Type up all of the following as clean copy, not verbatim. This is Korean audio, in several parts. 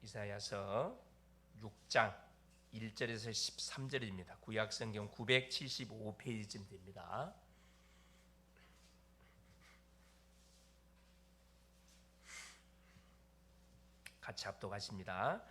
이사야서 6장 1절에서 13절입니다. 구약성경 975페이지쯤 됩니다. 같이 합독하십니다.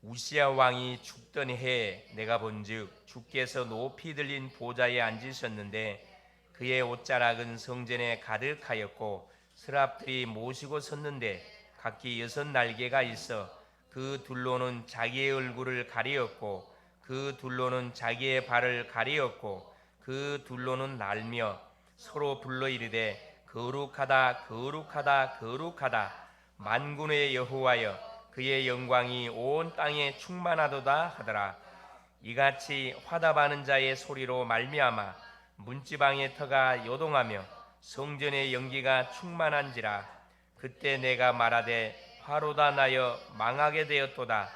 우시야 왕이 죽던 해에 내가 본즉 주께서 높이 들린 보좌에 앉으셨는데 그의 옷자락은 성전에 가득하였고 스랍들이 모시고 섰는데 각기 6날개가 있어 그 둘로는 자기의 얼굴을 가리었고 그 둘로는 자기의 발을 가리었고 그 둘로는 날며 서로 불러 이르되 거룩하다 거룩하다 거룩하다 만군의 여호와여 그의 영광이 온 땅에 충만하도다 하더라. 이같이 화답하는 자의 소리로 말미암아 문지방의 터가 요동하며 성전의 연기가 충만한지라. 그때 내가 말하되 화로다 나여 망하게 되었도다.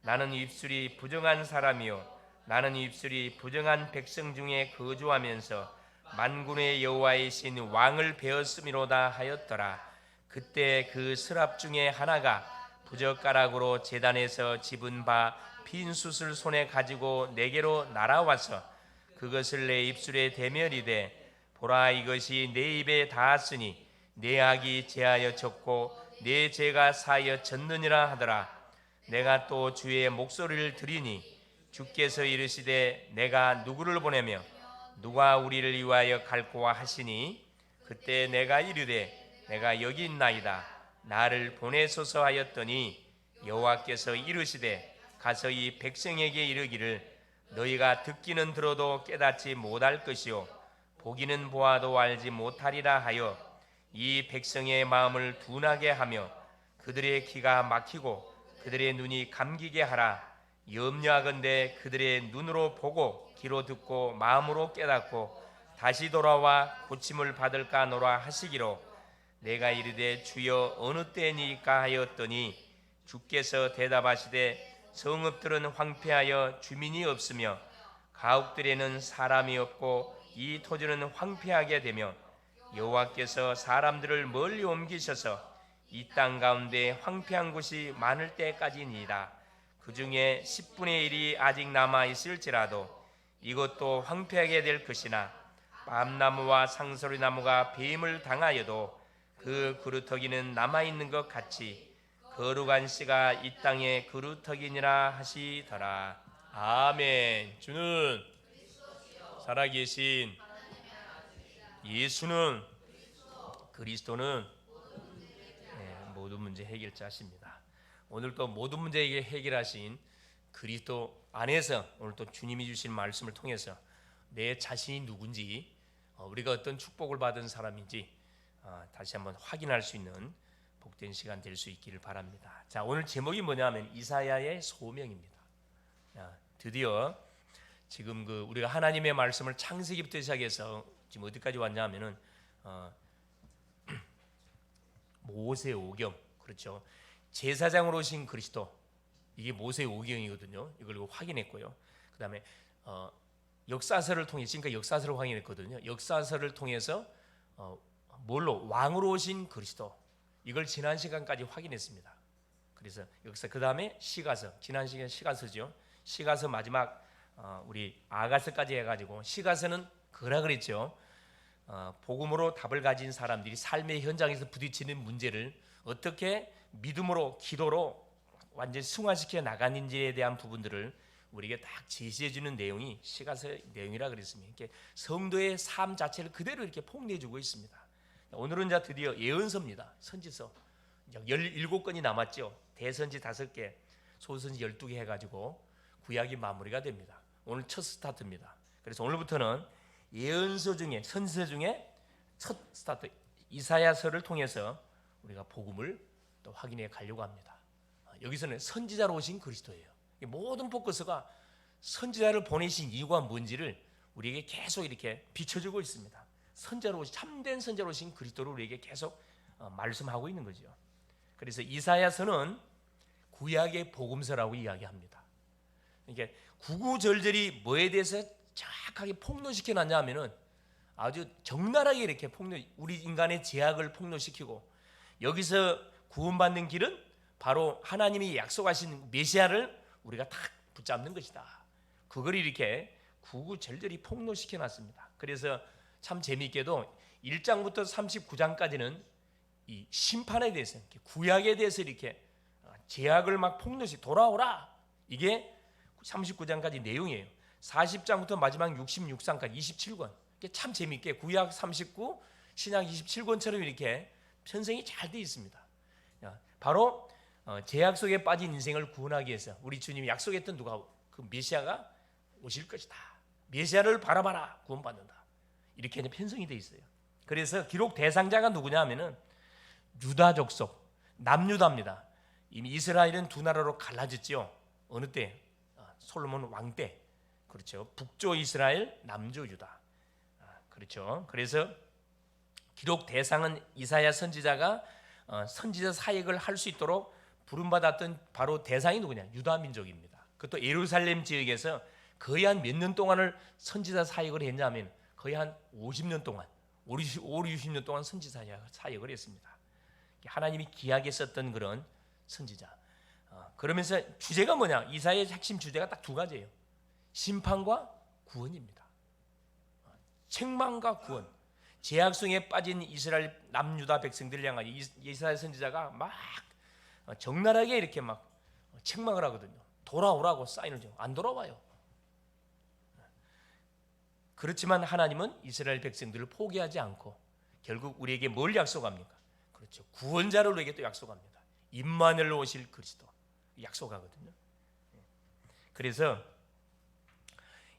나는 입술이 부정한 사람이요 나는 입술이 부정한 백성 중에 거주하면서 만군의 여호와이신 왕을 배웠음이로다 하였더라. 그때 그 스랍 중에 하나가 부젓가락으로 제단에서 집은 바 빈 숯을 손에 가지고 내게로 날아와서 그것을 내 입술에 대면이되 보라 이것이 내 입에 닿았으니 내 악이 제하여 졌고 내 죄가 사하여 졌느니라 하더라. 내가 또 주의 목소리를 들으니 주께서 이르시되 내가 누구를 보내며 누가 우리를 위하여 갈고와 하시니 그때 내가 이르되 내가 여기 있나이다 나를 보내소서 하였더니 여호와께서 이르시되 가서 이 백성에게 이르기를 너희가 듣기는 들어도 깨닫지 못할 것이요 보기는 보아도 알지 못하리라 하여 이 백성의 마음을 둔하게 하며 그들의 귀가 막히고 그들의 눈이 감기게 하라. 염려하건대 그들의 눈으로 보고 귀로 듣고 마음으로 깨닫고 다시 돌아와 고침을 받을까 하노라 하시기로 내가 이르되 주여 어느 때니까 하였더니 주께서 대답하시되 성읍들은 황폐하여 주민이 없으며 가옥들에는 사람이 없고 이 토지는 황폐하게 되며 여호와께서 사람들을 멀리 옮기셔서 이 땅 가운데 황폐한 곳이 많을 때까지니이다. 그 중에 10분의 1이 아직 남아 있을지라도 이것도 황폐하게 될 것이나 밤나무와 상소리나무가 뱀을 당하여도 그 그루터기는 남아있는 것 같이 거룩한 씨가 이 땅에 그루터기니라 하시더라. 아멘. 주는 살아계신 예수는 그리스도는 모든 문제 해결자십니다. 오늘 또 모든 문제 해결하신 그리스도 안에서 오늘 또 주님이 주신 말씀을 통해서 내 자신이 누군지 우리가 어떤 축복을 받은 사람인지 다시 한번 확인할 수 있는 복된 시간 될 수 있기를 바랍니다. 자, 오늘 제목이 뭐냐면 이사야의 소명입니다. 드디어 지금 우리가 하나님의 말씀을 창세기부터 시작해서 지금 어디까지 왔냐면은 모세오경, 그렇죠? 제사장으로 오신 그리스도, 이게 모세오경이거든요. 이걸 확인했고요. 그 다음에 역사서를 통해 지금까지 역사서를 확인했거든요. 역사서를 통해서 뭘로 왕으로 오신 그리스도, 이걸 지난 시간까지 확인했습니다. 그래서 역사, 그 다음에 시가서, 지난 시간 시가서죠. 시가서 마지막 우리 아가서까지 해가지고, 시가서는 그라 그랬죠. 복음으로 답을 가진 사람들이 삶의 현장에서 부딪히는 문제를 어떻게 믿음으로 기도로 완전히 승화시켜 나가는지에 대한 부분들을 우리에게 딱 제시해주는 내용이 시가서 내용이라 그랬습니다. 이렇게 성도의 삶 자체를 그대로 이렇게 폭로해주고 있습니다. 오늘은 자 드디어 예언서입니다. 선지서 17권이 남았죠. 대선지 5개, 소선지 12개 해가지고 구약이 마무리가 됩니다. 오늘 첫 스타트입니다. 그래서 오늘부터는 예언서 중에, 선지서 중에 첫 스타트 이사야서를 통해서 우리가 복음을 또 확인해 가려고 합니다. 여기서는 선지자로 오신 그리스도예요. 모든 포커스가 선지자를 보내신 이유가 뭔지를 우리에게 계속 이렇게 비춰주고 있습니다. 선지자로 오신, 참된 선지자로 오신 그리스도를 우리에게 계속 말씀하고 있는 거죠. 그래서 이사야서는 구약의 복음서라고 이야기합니다. 이게 구구절절히 뭐에 대해서 정확하게 폭로시켜 놨냐 하면은 아주 적나라하게 이렇게 우리 인간의 죄악을 폭로시키고 여기서 구원받는 길은 바로 하나님이 약속하신 메시아를 우리가 딱 붙잡는 것이다. 그걸 이렇게 구구절절히 폭로시켜 놨습니다. 그래서 참 재미있게도 1장부터 39장까지는 이 심판에 대해서, 구약에 대해서 이렇게 제약을 막 폭로시 돌아오라, 이게 39장까지 내용이에요. 40장부터 마지막 66장까지 27권, 이게 참 재미있게 구약 39, 신약 27권처럼 이렇게 편성이 잘 되어 있습니다. 바로 제약 속에 빠진 인생을 구원하기 위해서 우리 주님이 약속했던 누가, 그 메시아가 오실 것이다. 메시아를 바라봐라, 구원받는다. 이렇게 편성이 되어 있어요. 그래서 기록 대상자가 누구냐 하면은 유다 족속, 남유다입니다. 이미 이스라엘은 두 나라로 갈라졌죠. 어느 때? 솔로몬 왕 때. 그렇죠. 북조 이스라엘, 남조 유다. 그렇죠. 그래서 기록 대상은 이사야 선지자가 선지자 사역을 할 수 있도록 부름받았던 바로 대상이 누구냐? 유다 민족입니다. 그것도 예루살렘 지역에서 거의 한 몇 년 동안을 선지자 사역을 했냐면 거의 한 50년 동안, 60년 동안 선지자 사역을 했습니다. 하나님이 귀하게 썼던 그런 선지자. 그러면서 주제가 뭐냐? 이사야의 핵심 주제가 딱 두 가지예요. 심판과 구원입니다. 책망과 구원. 제약성에 빠진 이스라엘 남유다 백성들을 향하여 이사야 선지자가 막 적나라하게 이렇게 막 책망을 하거든요. 돌아오라고 사인을 줘요. 안 돌아와요. 그렇지만 하나님은 이스라엘 백성들을 포기하지 않고 결국 우리에게 뭘 약속합니까? 그렇죠. 구원자를 우리에게 또 약속합니다. 임마누엘 오실 그리스도 약속하거든요. 그래서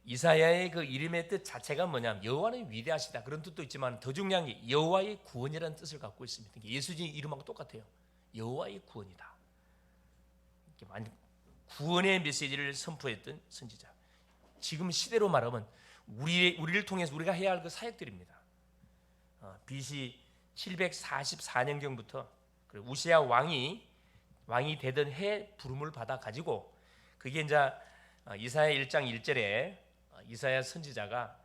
이사야의 그 이름의 뜻 자체가 뭐냐면 여호와는 위대하시다, 그런 뜻도 있지만 더 중요한 게 여호와의 구원이라는 뜻을 갖고 있습니다. 예수님 이름하고 똑같아요. 여호와의 구원이다. 구원의 메시지를 선포했던 선지자. 지금 시대로 말하면 우리를 통해서 우리가 해야 할 그 사역들입니다. BC 744년경부터 우시야 왕이 되던 해 부름을 받아 가지고, 그게 이제 이사야 1장 1절에 이사야 선지자가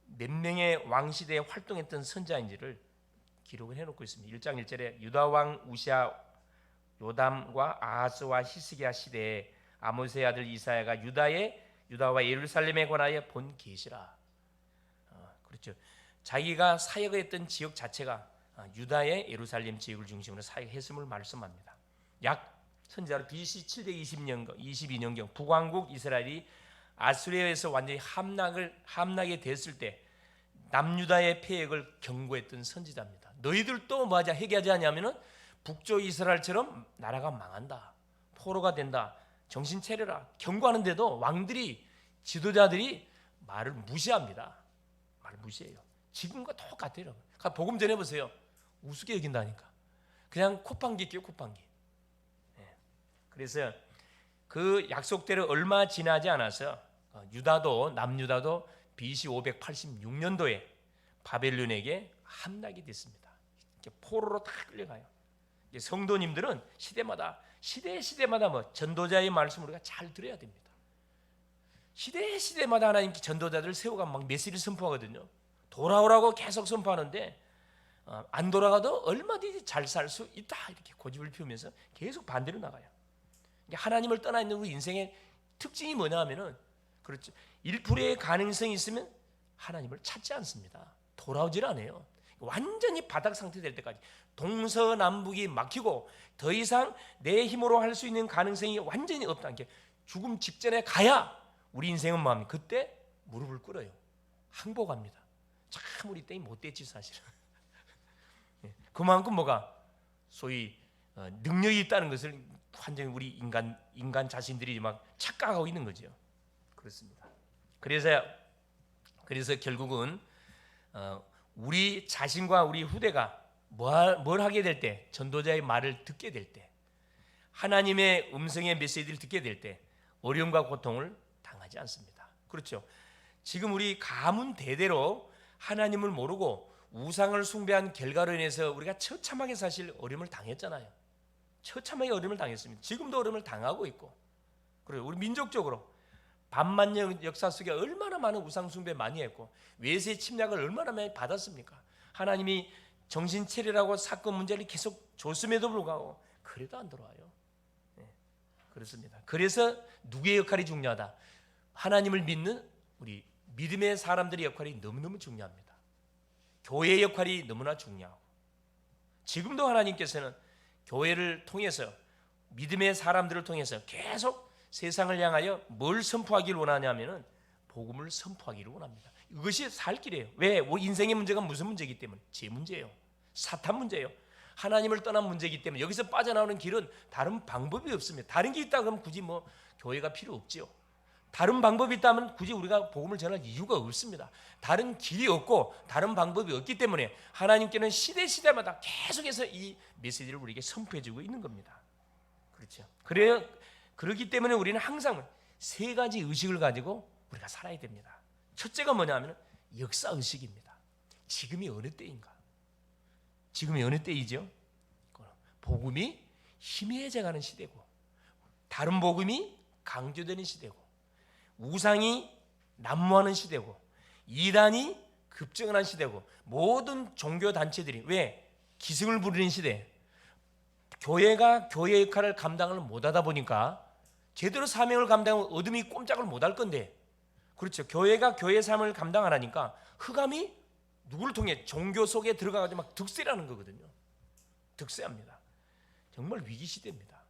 몇 명의 왕 시대에 활동했던 선지자인지를 기록을 해놓고 있습니다. 1장 1절에 유다 왕 우시야, 요담과 아하스와 히스기야 시대에 아모스의 아들 이사야가 유다와 예루살렘에 관하여 본 계시라. 그렇죠. 자기가 사역을 했던 지역 자체가 유다의 예루살렘 지역을 중심으로 사역했음을 말씀합니다. 약 선지자로 BC 722년경 북왕국 이스라엘이 아수리아에서 완전히 함락이 됐을 때 남유다의 폐역을 경고했던 선지자입니다. 너희들도 뭐하자 회개하지 않냐면은 북조 이스라엘처럼 나라가 망한다, 포로가 된다, 정신 차려라 경고하는데도 왕들이, 지도자들이 말을 무시합니다. 말을 무시해요. 지금과 똑같아요. 복음 전해보세요. 우습게 여긴다니까. 그냥 콧방귀 껴요, 콧방귀. 그래서 그 약속대로 얼마 지나지 않아서 남유다도 BC 586년도에 바벨론에게 함락이 됐습니다. 포로로 다 끌려가요. 성도님들은 시대마다 뭐 전도자의 말씀을 우리가 잘 들어야 됩니다. 시대마다 하나님 전도자들을 세워가 막 메시지를 선포하거든요. 돌아오라고 계속 선포하는데 안 돌아가도 얼마든지 잘 살 수 있다, 이렇게 고집을 피우면서 계속 반대로 나가요. 하나님을 떠나 있는 우리 인생의 특징이 뭐냐 하면은, 그렇죠, 1%의 가능성이 있으면 하나님을 찾지 않습니다. 돌아오질 않아요. 완전히 바닥 상태 될 때까지 동서남북이 막히고 더 이상 내 힘으로 할 수 있는 가능성이 완전히 없다는 게, 죽음 직전에 가야 우리 인생은 뭐합니까? 그때 무릎을 꿇어요. 항복합니다. 참 우리 때문에 못됐지 사실은. 그만큼 뭐가 소위 능력이 있다는 것을 완전히 우리 인간 자신들이 막 착각하고 있는 거죠. 그렇습니다. 그래서 결국은 우리 자신과 우리 후대가 뭘 하게 될 때, 전도자의 말을 듣게 될 때, 하나님의 음성의 메시지를 듣게 될 때 어려움과 고통을 당하지 않습니다. 그렇죠. 지금 우리 가문 대대로 하나님을 모르고 우상을 숭배한 결과로 인해서 우리가 처참하게 사실 어려움을 당했잖아요. 처참하게 어려움을 당했습니다. 지금도 어려움을 당하고 있고, 그리고 우리 민족적으로 반만년 역사 속에 얼마나 많은 우상 숭배 많이 했고 외세 침략을 얼마나 많이 받았습니까? 하나님이 정신 차리라고 사건 문제를 계속 줬음에도 불구하고 그래도 안 들어와요. 네, 그렇습니다. 그래서 누구의 역할이 중요하다? 하나님을 믿는 우리 믿음의 사람들의 역할이 너무너무 중요합니다. 교회의 역할이 너무나 중요하고, 지금도 하나님께서는 교회를 통해서, 믿음의 사람들을 통해서 계속 세상을 향하여 뭘 선포하기를 원하냐면은 복음을 선포하기를 원합니다. 이것이 살 길이에요. 왜? 인생의 문제가 무슨 문제이기 때문에? 제 문제예요. 사탄 문제예요. 하나님을 떠난 문제이기 때문에 여기서 빠져나오는 길은 다른 방법이 없습니다. 다른 게 있다 그러면 굳이 교회가 필요 없지요. 다른 방법이 있다면 굳이 우리가 복음을 전할 이유가 없습니다. 다른 길이 없고 다른 방법이 없기 때문에 하나님께는 시대마다 계속해서 이 메시지를 우리에게 선포해주고 있는 겁니다. 그렇죠. 그렇기 때문에 우리는 항상 세 가지 의식을 가지고 우리가 살아야 됩니다. 첫째가 뭐냐면 역사 의식입니다. 지금이 어느 때인가? 지금이 어느 때이죠? 복음이 희미해져가는 시대고, 다른 복음이 강조되는 시대고, 우상이 난무하는 시대고, 이단이 급증하는 시대고, 모든 종교 단체들이 왜 기승을 부리는 시대, 교회가 교회 역할을 감당을 못하다 보니까 제대로 사명을 감당하면 어둠이 꼼짝을 못할 건데, 그렇죠. 교회가 교회 삶을 감당 안 하니까 흑암이 누구를 통해 종교 속에 들어가가지고 막 득세라는 거거든요. 득세합니다. 정말 위기 시대입니다.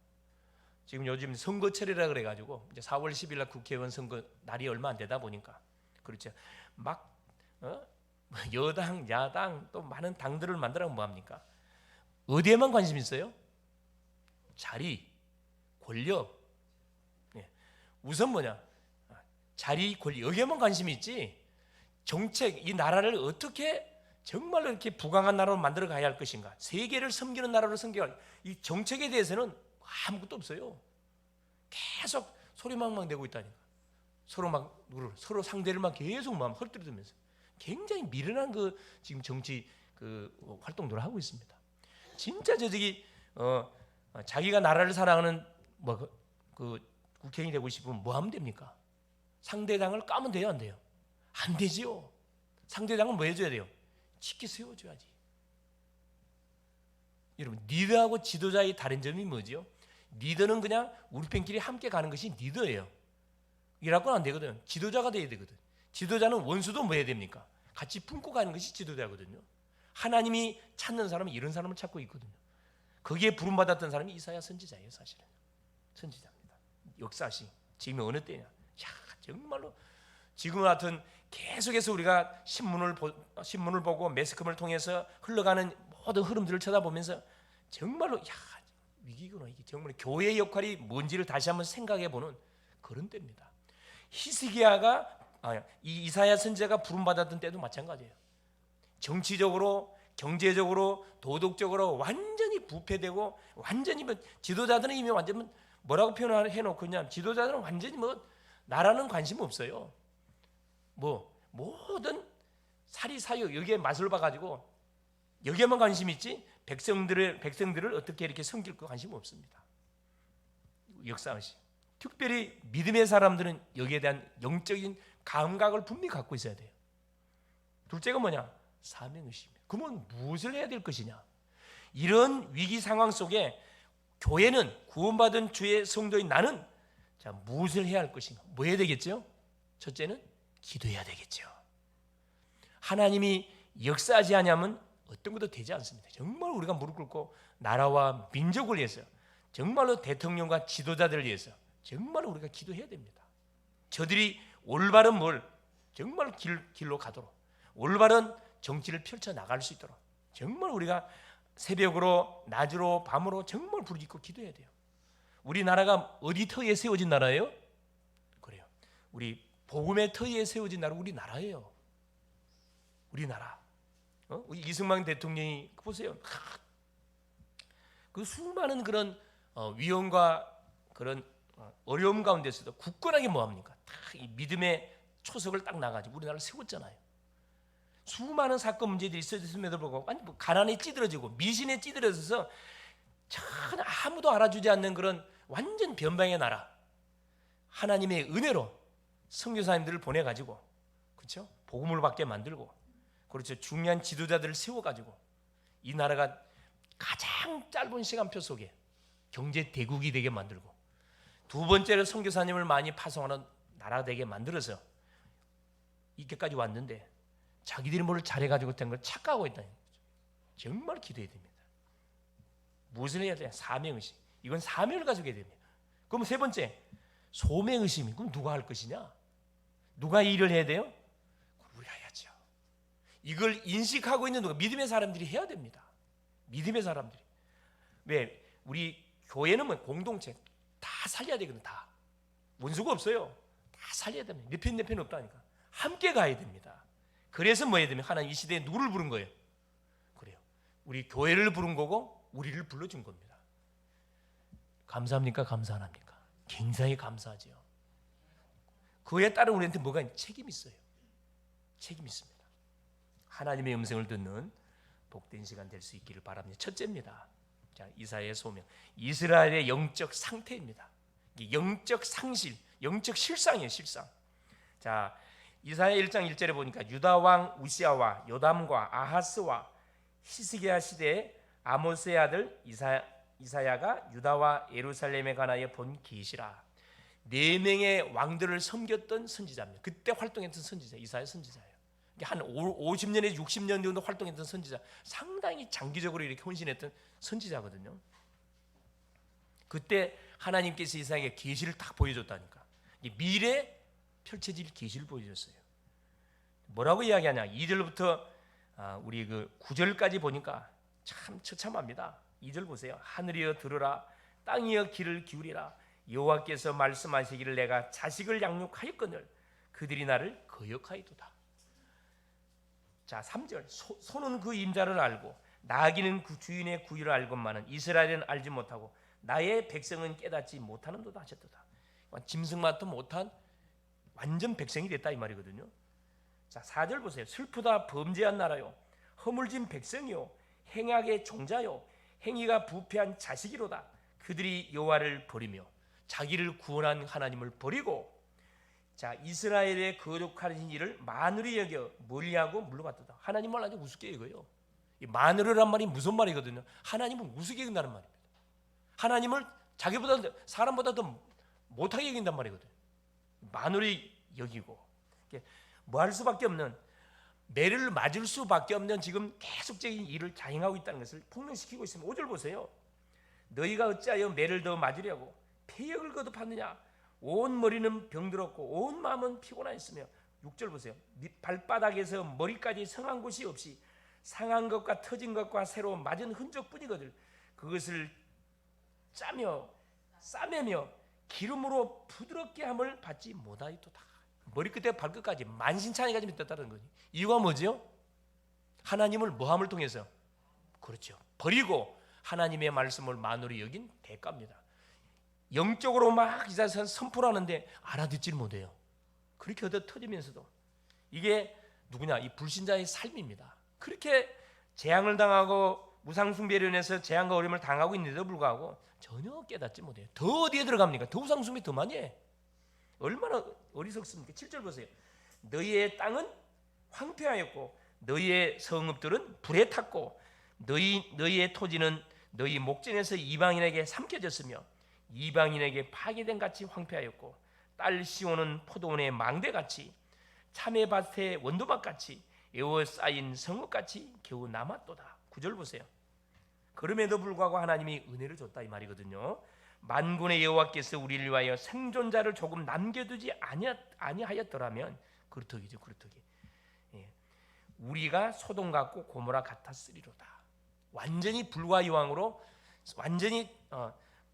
지금 요즘 선거철이라 그래가지고 이제 4월 10일 날 국회의원 선거 날이 얼마 안 되다 보니까, 그렇죠. 막 여당, 야당 또 많은 당들을 만들어 뭐합니까? 어디에만 관심 있어요? 자리, 권력. 우선 뭐냐? 자리, 권력, 여기에만 관심이 있지 정책, 이 나라를 어떻게 정말로 이렇게 부강한 나라로 만들어 가야 할 것인가, 세계를 섬기는 나라로 섬겨야, 이 정책에 대해서는 아무것도 없어요. 계속 소리망망 대고 있다니까. 서로 상대를 막 계속 헐뜯으면서 굉장히 미련한 지금 정치 활동들을 하고 있습니다. 진짜 자기가 나라를 사랑하는 국회의원이 되고 싶으면 뭐 하면 됩니까? 상대당을 까면 돼요, 안 돼요? 안 되지요. 상대당은 뭐 해줘야 돼요? 치키 세워줘야지. 여러분, 리더하고 지도자의 다른 점이 뭐죠? 리더는 그냥 우리 팬끼리 함께 가는 것이 리더예요. 이라고는 안 되거든. 지도자가 돼야 되거든. 지도자는 원수도 뭐 해야 됩니까? 같이 품고 가는 것이 지도자거든요. 하나님이 찾는 사람은 이런 사람을 찾고 있거든요. 거기에 부름받았던 사람이 이사야 선지자예요. 사실은 선지자입니다. 역사시 지금이 어느 때냐? 정말로 지금 같은 계속해서 우리가 신문을 보고 매스컴을 통해서 흘러가는 모든 흐름들을 쳐다보면서 정말로 위기구나. 이게 정말 교회의 역할이 뭔지를 다시 한번 생각해보는 그런 때입니다. 이사야 선지자가 부름받았던 때도 마찬가지예요. 정치적으로, 경제적으로, 도덕적으로 완전히 부패되고, 완전히 지도자들은 이미 완전 뭐라고 표현해 놓고 있냐? 지도자들은 완전히 나라는 관심 없어요. 모든 사리사욕 여기에 맛을 봐가지고 여기에만 관심 있지 백성들을 어떻게 이렇게 섬길 거 관심 없습니다. 역사의식. 특별히 믿음의 사람들은 여기에 대한 영적인 감각을 분명히 갖고 있어야 돼요. 둘째가 뭐냐? 사명의식입니다. 그러면 무엇을 해야 될 것이냐? 이런 위기 상황 속에 교회는, 구원받은 주의 성도인 나는 무엇을 해야 할 것인가? 뭐 해야 되겠죠? 첫째는 기도해야 되겠죠. 하나님이 역사하지 않으면 어떤 것도 되지 않습니다. 정말 우리가 무릎 꿇고 나라와 민족을 위해서, 정말로 대통령과 지도자들을 위해서 정말 우리가 기도해야 됩니다. 저들이 올바른 정말 길로 가도록, 올바른 정치를 펼쳐나갈 수 있도록 정말 우리가 새벽으로, 낮으로, 밤으로 정말 부르짖고 기도해야 돼요. 우리나라가 어디 터에 세워진 나라예요? 그래요. 우리 복음의 터에 세워진 나라, 우리나라예요. 우리나라. 이승만 대통령이 보세요. 그 수많은 그런 위험과 그런 어려움 가운데서도 굳건하게 뭐합니까? 이 믿음의 초석을 딱 나가지고 우리나라를 세웠잖아요. 수많은 사건 문제들이 있었음에도 불구하고 가난에 찌들어지고 미신에 찌들어져서 전혀 아무도 알아주지 않는 그런 완전 변방의 나라, 하나님의 은혜로 선교사님들을 보내가지고, 그렇죠? 복음을 받게 만들고, 그렇죠? 중요한 지도자들을 세워가지고 이 나라가 가장 짧은 시간표 속에 경제 대국이 되게 만들고, 두 번째로 선교사님을 많이 파송하는 나라 되게 만들어서 이렇게까지 왔는데 자기들이 뭘 잘해가지고 된 걸 착각하고 있다는 거죠. 정말 기도해야 됩니다. 무엇을 해야 돼요? 사명의식. 이건 사명을 가지고 해야 됩니다. 그럼 세 번째, 소명의식이. 그럼 누가 할 것이냐? 누가 이 일을 해야 돼요? 우리가 해야죠. 이걸 인식하고 있는 누가? 믿음의 사람들이 해야 됩니다. 믿음의 사람들이. 왜? 우리 교회는 뭐 공동체 다 살려야 되거든. 다. 원수가 없어요. 다 살려야 됩니다. 내 편 내 편 없다니까. 함께 가야 됩니다. 그래서 뭐 해야 되면 하나님 이 시대에 누구를 부른 거예요? 그래요. 우리 교회를 부른 거고 우리를 불러준 겁니다. 감사합니까? 감사 안 합니까? 굉장히 감사하죠. 그에 따른 우리한테 뭐가 책임이 있어요. 책임이 있습니다. 하나님의 음성을 듣는 복된 시간 될 수 있기를 바랍니다. 첫째입니다. 자, 이사야의 소명. 이스라엘의 영적 상태입니다. 영적 상실, 영적 실상이에요. 실상. 자, 이사야 1장 1절에 보니까 유다 왕 우시아와 요담과 아하스와 히스기야 시대에 아모스의 아들 이사야가 유다와 예루살렘에 관하여 본 계시라. 4명의 왕들을 섬겼던 선지자입니다. 그때 활동했던 선지자, 이사야 선지자예요. 한 50년에서 60년 정도 활동했던 선지자, 상당히 장기적으로 이렇게 헌신했던 선지자거든요. 그때 하나님께서 이사야에게 계시를 딱 보여줬다니까. 미래 펼쳐질 계시를 보여줬어요. 뭐라고 이야기하냐? 2절부터 우리 그 9절까지 보니까 참 처참합니다. 2절 보세요. 하늘이여 들으라, 땅이여 귀를 기울이라. 여호와께서 말씀하시기를 내가 자식을 양육하였거늘 그들이 나를 거역하이도다. 자, 3절. 소는 그 임자를 알고 나귀는 그 주인의 구유를 알건만은 이스라엘은 알지 못하고 나의 백성은 깨닫지 못하는도다 하셨도다. 짐승만도 못한 완전 백성이 됐다 이 말이거든요. 자, 4절 보세요. 슬프다 범죄한 나라요, 허물진 백성이요, 행악의 종자요, 행위가 부패한 자식이로다. 그들이 여호와를 버리며 자기를 구원한 하나님을 버리고, 자, 이스라엘의 거룩하신 일을 만으로 여겨 멀리하고 물러갔다. 하나님을 아주 우습게 여겨요. 이 만으로란 말이 무슨 말이거든요? 하나님을 우습게 여긴다는 말입니다. 하나님을 자기보다 사람보다 더 못하게 여긴단 말이거든요. 만으로 여기고 뭐 할 수밖에 없는, 매를 맞을 수밖에 없는 지금 계속적인 일을 자행하고 있다는 것을 폭로시키고 있습니다. 5절 보세요. 너희가 어찌하여 매를 더 맞으려고 폐역을 거듭하느냐? 온 머리는 병들었고 온 마음은 피곤하였으며. 6절 보세요. 발바닥에서 머리까지 성한 곳이 없이 상한 것과 터진 것과 새로 맞은 흔적뿐이거든. 그것을 짜며 싸매며 기름으로 부드럽게 함을 받지 못하이도다. 머리끝에 발끝까지 만신창이까지 믿었다는 거지. 이유가 뭐죠? 하나님을 뭐함을 통해서, 그렇죠, 버리고 하나님의 말씀을 만으로 여긴 대가입니다. 영적으로 막 이사야 선포하는데 알아듣지를 못해요. 그렇게 얻어 터지면서도 이게 누구냐? 이 불신자의 삶입니다. 그렇게 재앙을 당하고 우상숭배로 인해서 재앙과 어려움을 당하고 있는데도 불구하고 전혀 깨닫지 못해요. 더 어디에 들어갑니까? 더 우상숭배 더 많이 해. 얼마나 어리석습니까? 7절 보세요. 너희의 땅은 황폐하였고 너희의 성읍들은 불에 탔고 너희의 토지는 너희 목전에서 이방인에게 삼켜졌으며 이방인에게 파괴된 같이 황폐하였고 딸 시온은 포도원의 망대같이 참외밭의 원두막같이 에워싸인 성읍같이 겨우 남았도다. 9절 보세요. 그럼에도 불구하고 하나님이 은혜를 줬다 이 말이거든요. 만군의 여호와께서 우리를 위하여 생존자를 조금 남겨두지 아니하였더라면, 그렇더기죠, 그렇더기. 예. 우리가 소돔 같고 고모라 같았으리로다. 완전히 불과 유황으로 완전히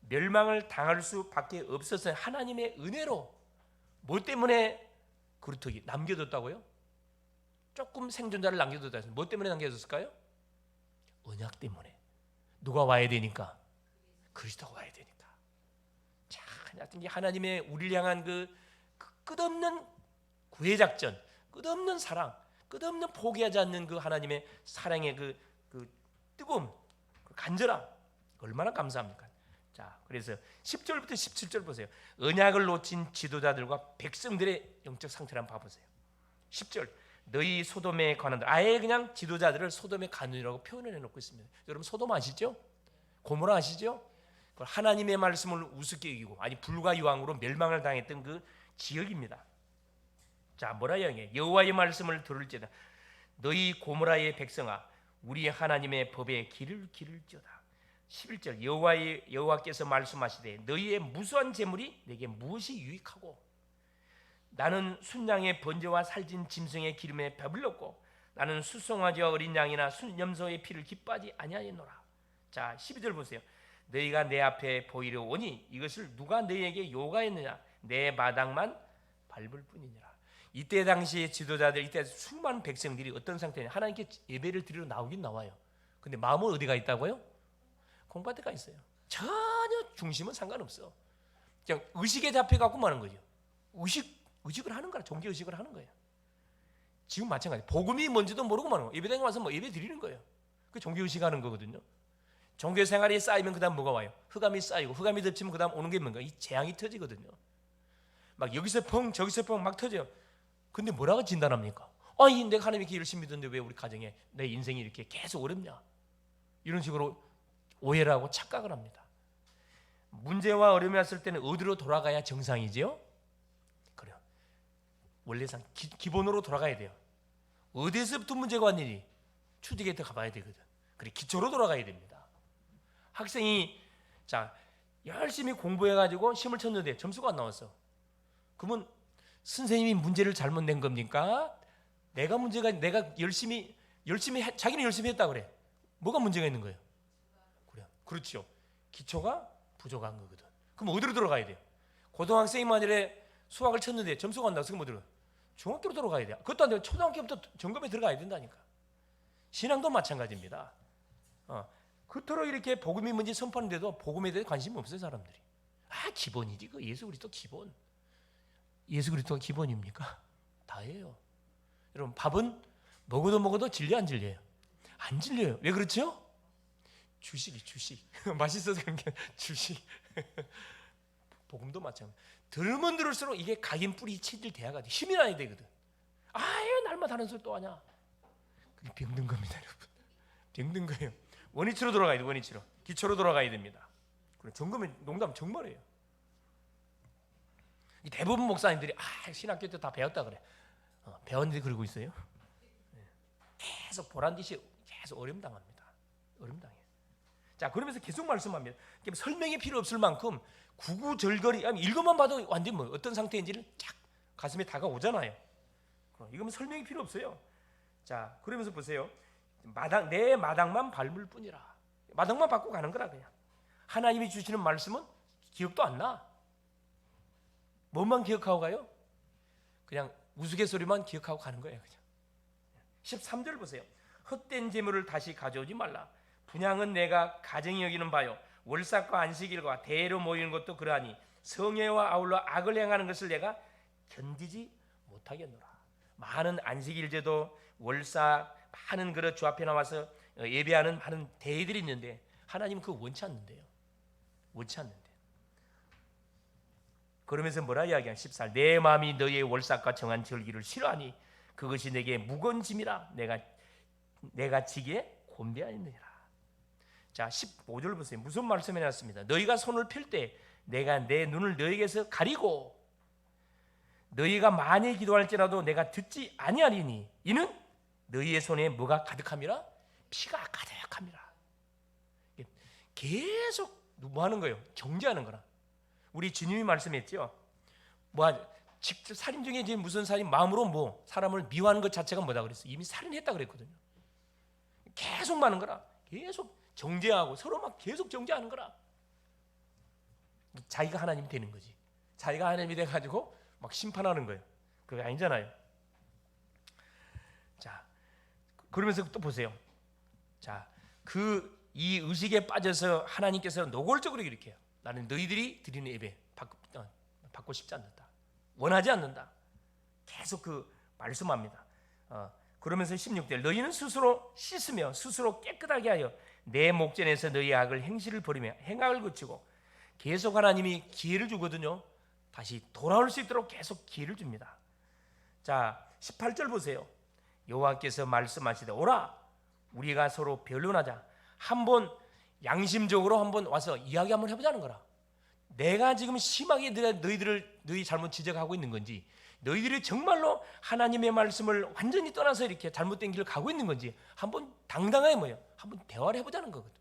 멸망을 당할 수밖에 없었어요. 하나님의 은혜로. 뭐 때문에 그렇더기 남겨뒀다고요? 조금 생존자를 남겨뒀다. 뭐 때문에 남겨뒀을까요? 언약 때문에. 누가 와야 되니까? 그리스도가 와야 되니까. 자, 하나님의 우리를 향한 그 끝없는 구애 작전, 끝없는 사랑, 끝없는 포기하지 않는 그 하나님의 사랑의 그 뜨거움, 그 간절함, 얼마나 감사합니까? 자, 그래서 10절부터 17절 보세요. 언약을 놓친 지도자들과 백성들의 영적 상태를 한번 봐보세요. 10절. 너희 소돔에 관한, 아예 그냥 지도자들을 소돔의 간원이라고 표현을 해놓고 있습니다. 여러분 소돔 아시죠? 고모라 아시죠? 하나님의 말씀을 우습게 여기고 아니 불과 유황으로 멸망을 당했던 그 지역입니다. 자, 뭐라 이야기해? 여호와의 말씀을 들을지어다. 너희 고모라의 백성아, 우리 하나님의 법에 길을 기를지어다. 11절 여호와께서 말씀하시되 너희의 무수한 재물이 내게 무엇이 유익하고 나는 순양의 번제와 살진 짐승의 기름에 배불렀고 나는 수송아지와 어린 양이나 순염소의 피를 기뻐하지 아니하였노라. 자, 12절 보세요. 너희가 내 앞에 보이려 오니 이것을 누가 너희에게 요구하였느냐? 내 마당만 밟을 뿐이니라. 이때 당시 지도자들, 이때 수많은 백성들이 어떤 상태냐? 하나님께 예배를 드리러 나오긴 나와요. 근데 마음은 어디가 있다고요? 공밭에 가 있어요. 전혀 중심은 상관없어. 그냥 의식에 잡혀갖고 마는 거죠. 의식을 하는 거야. 종교 의식을 하는 거예요. 지금 마찬가지. 복음이 뭔지도 모르고 마는 거예요. 예배당에 와서 뭐 예배 드리는 거예요. 그 종교 의식하는 거거든요. 종교 생활이 쌓이면 그다음 뭐가 와요? 흑암이 쌓이고 흑암이 덮치면 그다음 오는 게 뭔가? 이 재앙이 터지거든요. 막 여기서 펑 저기서 펑 막 터져요. 근데 뭐라고 진단합니까? 아니 내가 하나님 이렇게 열심히 믿었는데 왜 우리 가정에 내 인생이 이렇게 계속 어렵냐? 이런 식으로 오해를 하고 착각을 합니다. 문제와 어려움이 왔을 때는 어디로 돌아가야 정상이지요? 그래요. 원래상 기본으로 돌아가야 돼요. 어디서부터 문제가 왔느니 추디게이트 가봐야 되거든. 그래 기초로 돌아가야 됩니다. 학생이 자 열심히 공부해가지고 시험을 쳤는데 점수가 안 나왔어. 그러면 선생님이 문제를 잘못 낸 겁니까? 내가 열심히 자기는 열심히 했다 그래. 뭐가 문제가 있는 거예요? 그래, 그렇죠. 기초가 부족한 거거든. 그럼 어디로 들어가야 돼요? 고등학생이 만일에 수학을 쳤는데 점수가 안 나와서 그럼 어디로? 중학교로 들어가야 돼요. 그것도 안 되면 초등학교부터 점검에 들어가야 된다니까. 신앙도 마찬가지입니다. 그토록 이렇게 복음이 뭔지 선포하는데도 복음에 대해 관심이 없어요 사람들이. 기본이지 그 예수 그리스도 기본. 예수 그리스도가 기본입니까? 다예요. 여러분 밥은 먹어도 질려 안 질려요? 안 질려요. 왜 그렇죠? 주식 맛있어서 그런 게 주식. 복음도 마찬가지. 들으면 들을수록 이게 각인 뿌리 체질 대화가 돼. 힘이 나야 되거든. 왜 날마다 하는 소리 또 하냐? 그게 병든 겁니다 여러분. 병든 거예요. 원위치로 돌아가야 돼. 원위치로. 기초로 돌아가야 됩니다. 그래 점검은 농담 정말이에요. 대부분 목사님들이 신학교 때 다 배웠다 그래. 배웠는데 그러고 있어요. 계속 보란듯이 계속 어려움당합니다. 어려움당해요. 자 그러면서 계속 말씀합니다. 설명이 필요 없을 만큼 구구절절히 읽어만 봐도 완전 뭐 어떤 상태인지는 쫙 가슴에 다가오잖아요. 이거면 설명이 필요 없어요. 자 그러면서 보세요. 내 마당만 밟을 뿐이라. 마당만 밟고 가는 거라 그냥. 하나님이 주시는 말씀은 기억도 안 나. 뭐만 기억하고 가요? 그냥 우스갯소리만 기억하고 가는 거예요. 그냥. 13절 보세요. 헛된 재물을 다시 가져오지 말라. 분향은 내가 가정이 여기는 바요. 월삭과 안식일과 대회로 모이는 것도 그러하니 성회와 아울러 악을 행하는 것을 내가 견디지 못하겠노라. 많은 안식일제도 월삭 많은 그릇 주 앞에 나와서 예배하는 많은 대회들이 있는데 하나님은 그거 원치 않는데요. 원치 않는데. 그러면서 뭐라 이야기하냐? 14절 내 마음이 너희의 월삭과 정한 절기를 싫어하니 그것이 내게 무거운 짐이라 내가 지기에 곤배하였느니라. 자 15절 보세요. 무슨 말씀 해놨습니다. 너희가 손을 펼 때 내가 내 눈을 너희에게서 가리고 너희가 많이 기도할지라도 내가 듣지 아니하리니 이는 너희의 손에 뭐가 가득함이라? 피가 가득함이라. 계속 뭐 하는 거예요? 정죄하는 거라. 우리 주님이 말씀했죠. 직접 살인 중에 이제 무슨 살인 마음으로 사람을 미워하는 것 자체가 뭐다 그랬어? 이미 살인했다 그랬거든요. 계속 많은 거라. 계속 정죄하고 서로 막 계속 정죄하는 거라. 자기가 하나님이 되는 거지. 자기가 하나님이 돼 가지고 막 심판하는 거예요. 그게 아니잖아요. 자, 그러면서 또 보세요. 자, 이 의식에 빠져서 하나님께서 노골적으로 이렇게 해요. 나는 너희들이 드리는 예배 받고 싶지 않는다. 원하지 않는다. 계속 말씀합니다. 그러면서 16절 너희는 스스로 씻으며 스스로 깨끗하게 하여 내 목전에서 너희 악을 행실을 버리며 행악을 그치고 계속 하나님이 기회를 주거든요. 다시 돌아올 수 있도록 계속 기회를 줍니다. 자 18절 보세요. 여호와께서 말씀하시되 오라 우리가 서로 변론하자. 한번 양심적으로 한번 와서 이야기 한번 해보자는 거라. 내가 지금 심하게 너희 잘못 지적하고 있는 건지, 너희들이 정말로 하나님의 말씀을 완전히 떠나서 이렇게 잘못된 길을 가고 있는 건지 한번 당당하게 한번 대화를 해보자는 거거든.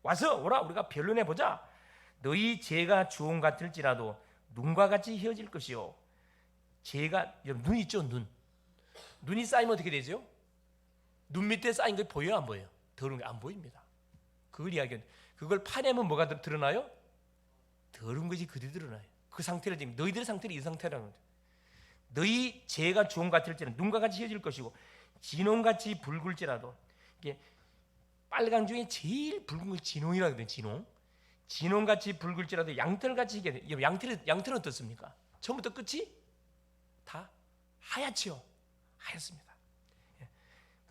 와서 오라, 우리가 변론해보자. 너희 죄가 주홍 같을지라도 눈과 같이 휘어질 것이요. 죄가, 여러분 눈 있죠? 눈이 쌓이면 어떻게 되죠? 눈 밑에 쌓인 게 보여요, 안 보여요? 더러운 게 안 보입니다. 그걸 이야기하는, 그걸 파내면 뭐가 드러나요? 더러운 것이 그대로 드러나요. 그 상태를 지금 너희들의 상태를 이 상태라는 거죠. 너희 죄가 주홍 같을지라도 눈과 같이 휘어질 것이고 진홍같이 붉을지라도, 이게 빨강 중에 제일 붉은 걸 진홍이라고 하거든요. 진홍같이 붉을지라도 양털같이, 이게 양털은 어떻습니까? 처음부터 끝이 다 하얗지요. 하였습니다.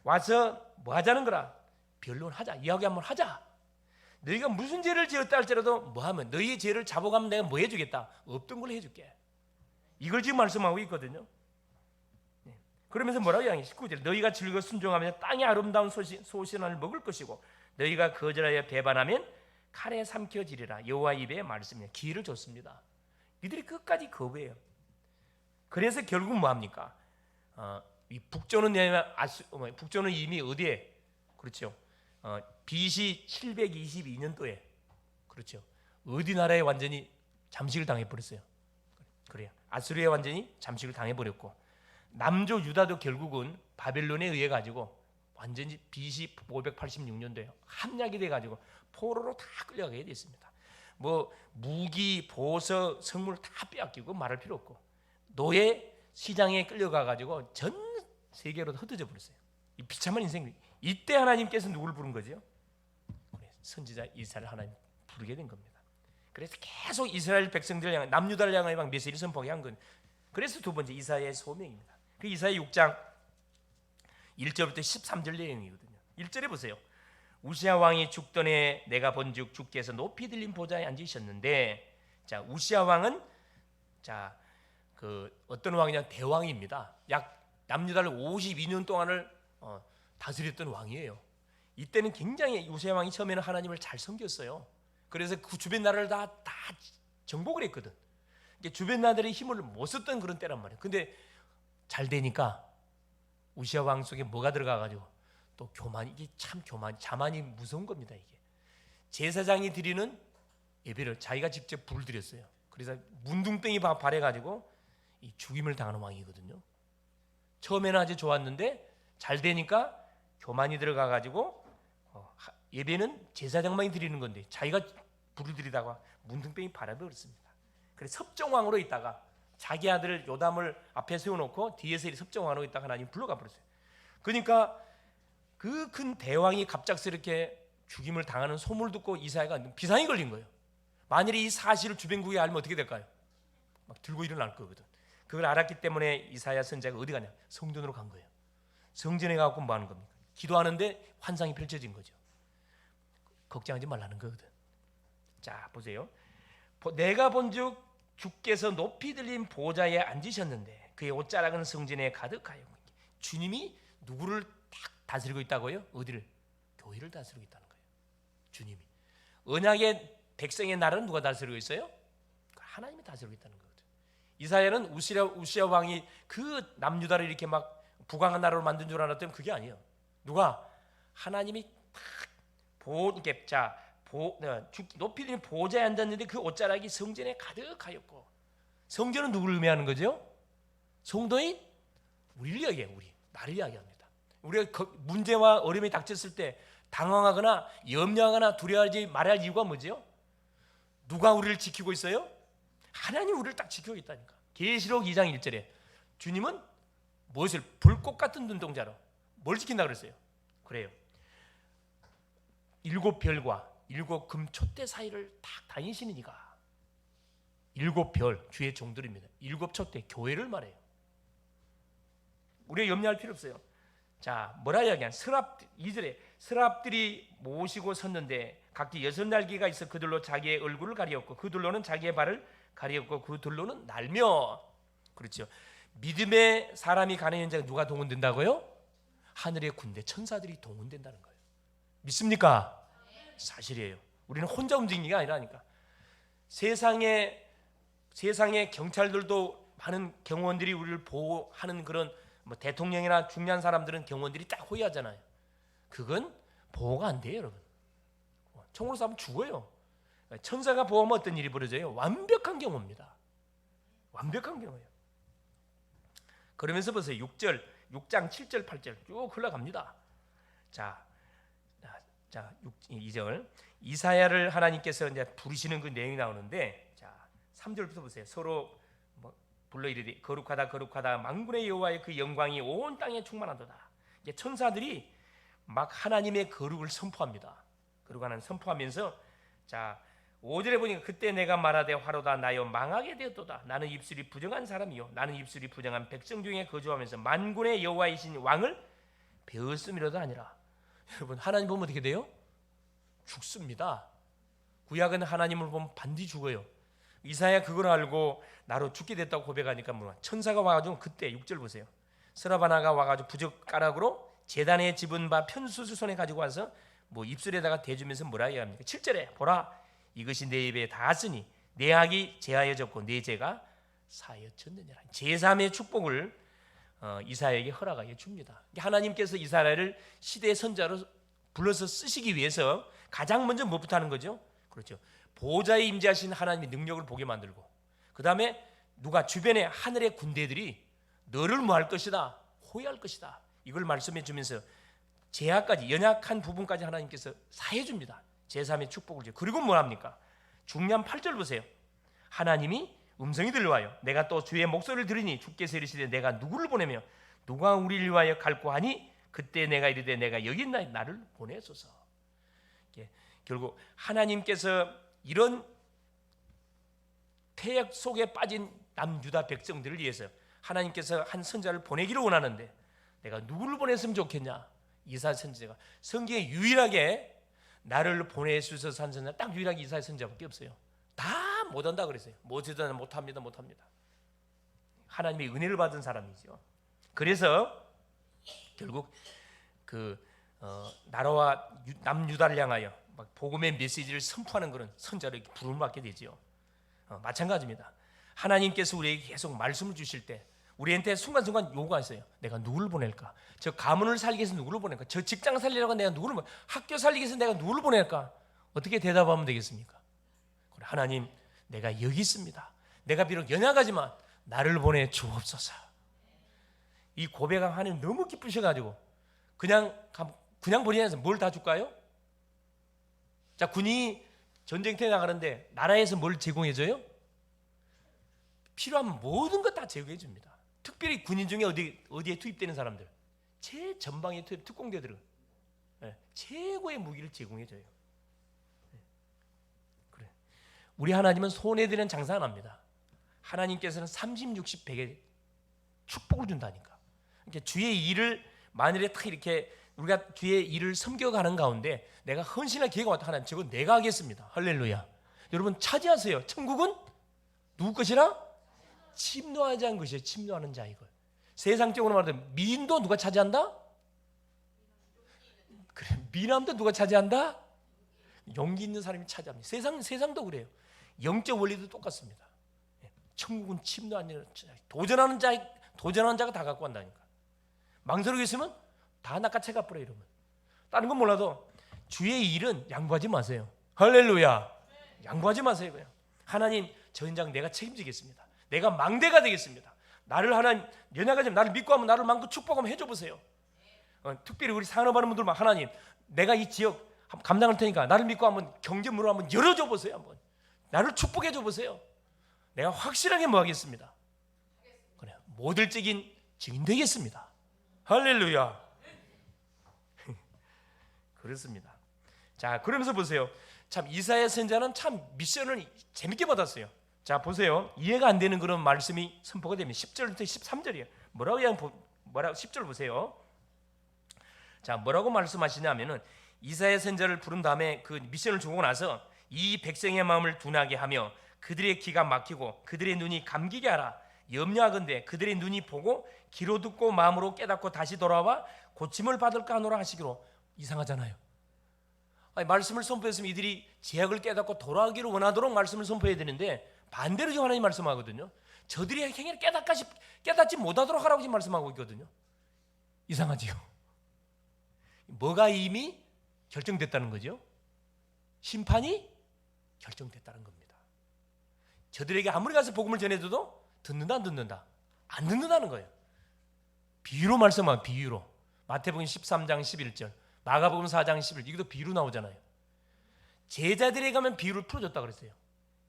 와서 뭐 하자는 거라? 변론하자. 이야기 한번 하자. 너희가 무슨 죄를 지었다 할지라도 뭐 하면 너희의 죄를 잡아가면 내가 뭐 해주겠다? 없던 걸 해줄게. 이걸 지금 말씀하고 있거든요. 그러면서 뭐라고 이야기해? 19절, 너희가 즐거 순종하면 땅의 아름다운 소신을 먹을 것이고 너희가 거절하여 배반하면 칼에 삼켜지리라. 여호와 입의 말씀이에요. 기회를 줬습니다. 이들이 끝까지 거부해요. 그래서 결국 뭐 합니까? 이 북조는 이미 어디에? 그렇죠. BC 722년도에, 그렇죠. 어디 나라에 완전히 잠식을 당해버렸어요. 그래요. 아수르에 완전히 잠식을 당해버렸고, 남조 유다도 결국은 바벨론에 의해 가지고 완전히 BC 586년도에 함락이 돼 가지고 포로로 다 끌려가게 됐습니다. 뭐 무기, 보석, 성물 다 빼앗기고 말할 필요 없고 노예 시장에 끌려가 가지고 전 세계로 흩어져 버렸어요. 이 비참한 인생. 이때 하나님께서 누구를 부른 거죠? 선지자 이사야를 하나님 부르게 된 겁니다. 그래서 계속 이스라엘 백성들 향해, 남유다를 향하여 막 메시지를 선포하게 한 건, 그래서 두 번째 이사야의 소명입니다. 그 이사야 6장 1절부터 13절 내용이거든요. 1절에 보세요. 우시야 왕이 죽던 해 내가 본즉 주께서 높이 들린 보좌에 앉으셨는데, 자, 우시야 왕은 어떤 왕이냐? 대왕입니다. 약 남유다를 52년 동안을 다스렸던 왕이에요. 이때는 굉장히 우시야 왕이 처음에는 하나님을 잘 섬겼어요. 그래서 그 주변 나라를 다 정복을 했거든. 주변 나라들의 힘을 못 썼던 그런 때란 말이에요. 근데 잘 되니까 우시야 왕 속에 뭐가 들어가가지고 또 교만, 이게 참 자만이 무서운 겁니다. 이게 제사장이 드리는 예배를 자기가 직접 불을 드렸어요. 그래서 문둥병이 발해가지고 이 죽임을 당하는 왕이거든요. 처음에는 아주 좋았는데 잘 되니까 교만이 들어가가지고 예배는 제사장만이 드리는 건데 자기가 불을 드리다가 문둥병이 발해버렸습니다. 그래서 섭정왕으로 있다가 자기 아들 요담을 앞에 세워놓고 뒤에서 섭정왕으로 있다가 하나님 불러가 버렸어요. 그러니까 그 큰 대왕이 갑작스럽게 죽임을 당하는 소문을 듣고 이사야가 비상이 걸린 거예요. 만일에 이 사실을 주변국에 알면 어떻게 될까요? 막 들고 일어날 거거든. 그걸 알았기 때문에 이사야 선지자가 어디 가냐? 성전으로 간 거예요. 성전에 가고 뭐 하는 겁니까? 기도하는데 환상이 펼쳐진 거죠. 걱정하지 말라는 거거든. 자, 보세요. 내가 본즉 주께서 높이 들린 보좌에 앉으셨는데 그의 옷자락은 성전에 가득하여. 주님이 누구를 딱 다스리고 있다고요? 어디를? 교회를 다스리고 있다는 거예요. 주님이. 언약의 백성의 나라는 누가 다스리고 있어요? 하나님이 다스리고 있다는 거거든. 이사야는 우시야 왕이 그 남유다를 이렇게 막 부강한 나라로 만든 줄 알았더니 그게 아니에요. 누가? 하나님이 높이 들린 보좌에 앉았는데 그 옷자락이 성전에 가득하였고, 성전은 누구를 의미하는 거죠? 성도인 우리를 이야기해요. 나를 이야기합니다. 우리가 문제와 어려움이 닥쳤을 때 당황하거나 염려하거나 두려워하지 말아야 할 이유가 뭐죠? 누가 우리를 지키고 있어요? 하나님 우리를 딱 지키고 있다니까. 계시록 2장 1절에 주님은 무엇을? 불꽃 같은 눈동자로 뭘 지킨다 그랬어요? 그래요. 7별과 7금 촛대 사이를 딱 다니시는 이가 7별 주의 종들입니다. 7촛대 교회를 말해요. 우리가 염려할 필요 없어요. 자, 뭐라 이야기한? 2절에 서랍들이 모시고 섰는데 각기 6날개가 있어 그들로 자기의 얼굴을 가리었고 그들로는 자기의 발을 가리었고 그들로는 날며. 그렇죠. 믿음의 사람이 가는 현장에 누가 동원된다고요? 하늘의 군대 천사들이 동원된다는 거예요. 믿습니까? 사실이에요. 우리는 혼자 움직이는 게 아니라니까. 세상의 경찰들도 많은 경호원들이 우리를 보호하는 그런 뭐 대통령이나 중요한 사람들은 경호원들이 딱 호위하잖아요. 그건 보호가 안 돼요, 여러분. 총으로 쏴면 죽어요. 천사가 보호하면 어떤 일이 벌어져요? 완벽한 경호입니다. 완벽한 경우예요. 그러면서 보세요. 6장 7절 8절 쭉 흘러갑니다. 자 2절 이사야를 하나님께서 이제 부르시는 그 내용이 나오는데, 자 3절부터 보세요. 서로 불러 이르되 거룩하다 거룩하다 만군의 여호와의 그 영광이 온 땅에 충만하도다. 이제 천사들이 막 하나님의 거룩을 선포합니다. 거룩하는 선포하면서, 자 5절에 보니까 그때 내가 말하되 화로다 나여 망하게 되었도다. 나는 입술이 부정한 사람이요 나는 입술이 부정한 백성 중에 거주하면서 만군의 여호와이신 왕을 배웠음이로도 아니라. 여러분, 하나님 보면 어떻게 돼요? 죽습니다. 구약은 하나님을 보면 반드시 죽어요. 이사야 그걸 알고 나로 죽게 됐다고 고백하니까 천사가 와가지고, 그때 6절 보세요. 스라바나가 와가지고 부젓가락으로 제단에 집은 바 편수를 손에 가지고 와서 입술에다가 대주면서 뭐라 얘기합니까? 7절에 보라 이것이 내 입에 닿았으니 내 악이 제하여졌고 내 죄가 사하여졌느니라. 제3의 축복을 이사야에게 허락하여 줍니다. 하나님께서 이사야를 시대의 선자로 불러서 쓰시기 위해서 가장 먼저 무엇부터 하는 거죠? 그렇죠. 보좌에 임재하신 하나님의 능력을 보게 만들고, 그 다음에 누가 주변에 하늘의 군대들이 너를 뭐할 것이다? 호위할 것이다. 이걸 말씀해 주면서 제약까지, 연약한 부분까지 하나님께서 사해 줍니다. 제3의 축복을 줘요. 그리고 뭐합니까? 중요한 8절 보세요. 하나님이 음성이 들려와요. 내가 또 주의 목소리를 들으니 주께서 이르시되 내가 누구를 보내며 누가 우리를 위하여 갈고 하니 그때 내가 이르되 내가 여기 있나니 나를 보내소서. 결국 하나님께서 이런 태약 속에 빠진 남유다 백성들을 위해서 하나님께서 한 선자를 보내기를 원하는데, 내가 누구를 보냈으면 좋겠냐? 이사야 선지자가. 성경에 유일하게 나를 보내주셔서 한 선자 딱 유일하게 이사야 선지자밖에 없어요. 다 못한다 그랬어요. 못합니다. 하나님의 은혜를 받은 사람이죠. 그래서 결국 나라와 남유다를 향하여 막 복음의 메시지를 선포하는 그런 선자를 부름을 받게 되죠. 마찬가지입니다. 하나님께서 우리에게 계속 말씀을 주실 때 우리한테 순간순간 요구가 있어요. 내가 누구를 보낼까? 저 가문을 살리기 위해서 누구를 보낼까? 저 직장 살리려고 내가 누구를 보낼까? 학교 살리기 위해서 내가 누구를 보낼까? 어떻게 대답하면 되겠습니까? 하나님, 내가 여기 있습니다. 내가 비록 연약하지만 나를 보내 주옵소서. 이 고백한 하나님 너무 기쁘셔가지고 그냥 보내지 않아서 뭘 다 줄까요? 자, 군이 전쟁터에 나가는데 나라에서 뭘 제공해줘요? 필요한 모든 것 다 제공해 줍니다. 특별히 군인 중에 어디에 투입되는 사람들, 최전방에 투입 특공대들은 최고의 무기를 제공해 줘요. 그래. 우리 하나님은 손해되는 장사 안 합니다. 하나님께서는 30, 60, 100의 축복을 준다니까. 그러니까 주의 일을 만일에 딱 이렇게 우리가 주의 일을 섬겨가는 가운데 내가 헌신할 기회가 왔다. 하나님, 저건 내가 하겠습니다. 할렐루야. 여러분, 차지하세요. 천국은 누구 것이라? 침노하지 않은 것이에요. 침노하는 자. 이걸 세상적으로 말하면 미인도 누가 차지한다? 그래, 미남도 누가 차지한다? 용기 있는 사람이 차지합니다. 세상도 그래요. 영적 원리도 똑같습니다. 천국은 침노하는 자, 도전하는 자가 다 갖고 간다니까. 망설이고 있으면 다 낚아채가 버려. 이러면 다른 건 몰라도 주의 일은 양보하지 마세요. 할렐루야. 양보하지 마세요. 그냥 하나님, 저 현장 내가 책임지겠습니다. 내가 망대가 되겠습니다. 나를 하나님, 연약하지만 나를 믿고 하면 나를 마음껏 축복하면 해줘 보세요. 특별히 우리 산업하는 분들만, 하나님, 내가 이 지역 감당할 테니까 나를 믿고 한번 경제문을 한번 열어줘 보세요. 한번 나를 축복해줘 보세요. 내가 확실하게 뭐 하겠습니다. 그래, 모델적인 증인 되겠습니다. 할렐루야. 그렇습니다. 자, 그러면서 보세요. 참 이사야 선지자는 참 미션을 재밌게 받았어요. 자, 보세요. 이해가 안 되는 그런 말씀이 선포가 되면 10절부터 13절이에요. 뭐라고 10절 보세요. 자, 뭐라고 말씀하시냐면은 이사야 선지자를 부른 다음에 그 미션을 주고 나서 이 백성의 마음을 둔하게 하며 그들의 귀가 막히고 그들의 눈이 감기게 하라. 염려하건대 그들의 눈이 보고 귀로 듣고 마음으로 깨닫고 다시 돌아와 고침을 받을까 하노라 하시기로. 이상하잖아요. 아니, 말씀을 선포했으면 이들이 죄악을 깨닫고 돌아가기를 원하도록 말씀을 선포해야 되는데 반대로 지금 하나님 말씀하거든요. 저들이 행위를 깨닫지 못하도록 하라고 지금 말씀하고 있거든요. 이상하지요? 뭐가 이미 결정됐다는 거죠? 심판이 결정됐다는 겁니다. 저들에게 아무리 가서 복음을 전해줘도 듣는다 안 듣는다? 안 듣는다는 거예요. 비유로 말씀하면 비유로. 마태복음 13장 11절, 마가복음 4장 11절, 이것도 비유로 나오잖아요. 제자들에게 가면 비유를 풀어줬다 그랬어요.